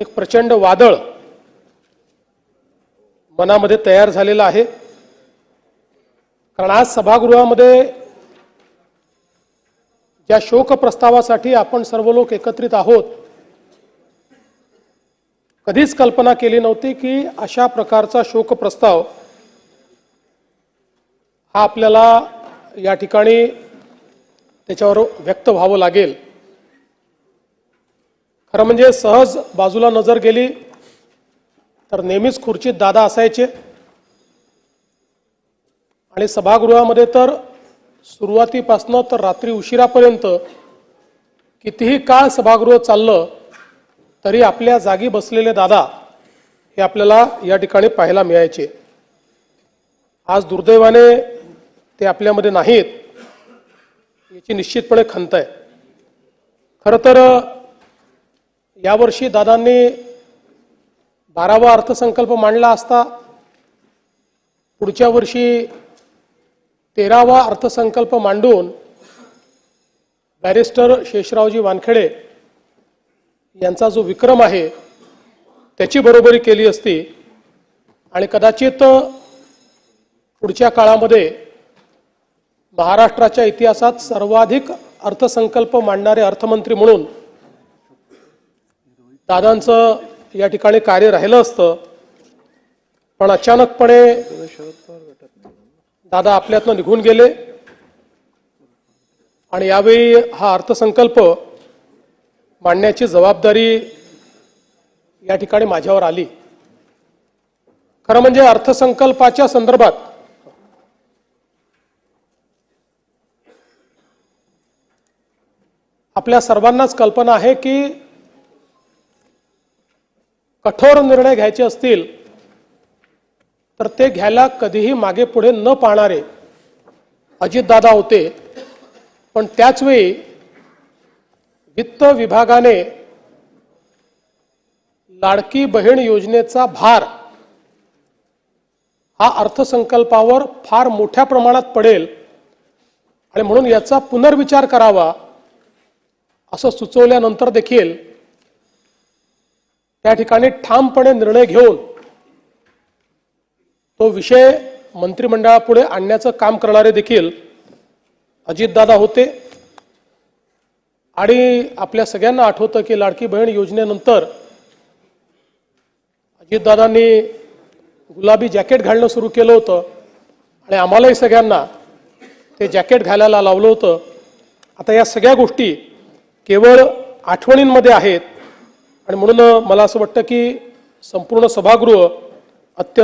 एक प्रचंड वादळ मनामध्ये तयार झालेला आहे। कारण आज सभागृहामध्ये ज्या शोक प्रस्तावासाठी आपण सर्व लोक एकत्रित आहोत, कधीच कल्पना केली नव्हती की अशा प्रकारचा शोक प्रस्ताव हा आपल्याला या ठिकाणी त्याच्यावर व्यक्त व्हावं लागेल। खरं म्हणजे सहज बाजूला नजर गेली तर नेहमीच खुर्चीत दादा असायचे आणि सभागृहामध्ये तर सुरुवातीपासून तर रात्री उशिरापर्यंत कितीही काळ सभागृह चाललं तरी आपल्या जागी बसलेले दादा हे आपल्याला या ठिकाणी पाहायला मिळायचे। आज दुर्दैवाने ते आपल्यामध्ये नाहीत, याची निश्चितपणे खंत आहे। खरं तर यावर्षी दादांनी 12वा अर्थसंकल्प मांडला असता, पुढच्या वर्षी 13वा अर्थसंकल्प मांडून बॅरिस्टर शेषरावजी वानखेडे यांचा जो विक्रम आहे त्याची बरोबरी केली असती आणि कदाचित पुढच्या काळामध्ये महाराष्ट्राच्या इतिहासात सर्वाधिक अर्थसंकल्प मांडणारे अर्थमंत्री म्हणून दादांचं या ठिकाणी कार्य राहिलं असतं। पण अचानकपणे दादा आपल्यातनं निघून गेले आणि यावेळी हा अर्थसंकल्प मांडण्याची जबाबदारी या ठिकाणी माझ्यावर आली। खरं म्हणजे अर्थसंकल्पाच्या संदर्भात आपल्या सर्वांनाच कल्पना आहे की कठोर निर्णय घ्यायचे असतील तर ते घ्यायला कधीही मागे पुढे न पाहणारे अजितदादा होते। पण त्याच वेळी वित्त विभागाने लाडकी बहीण योजनेचा भार हा अर्थसंकल्पावर फार मोठ्या प्रमाणात पडेल आणि म्हणून याचा पुनर्विचार करावा असं सुचवल्यानंतर देखील त्या ठिकाणी ठामपणे निर्णय घेऊन तो विषय मंत्रिमंडळापुढे आणण्याचं काम करणारे देखील अजितदादा होते। आणि आपल्या सगळ्यांना आठवतं की लाडकी बहीण योजनेनंतर अजितदादांनी गुलाबी जॅकेट घालणं सुरू केलं होतं आणि आम्हालाही सगळ्यांना ते जॅकेट घालायला लावलं होतं। आता या सगळ्या गोष्टी केवळ आठवणींमध्ये आहेत आणि म्हणून मला असं वाटतं की संपूर्ण सभागृह अत्यंत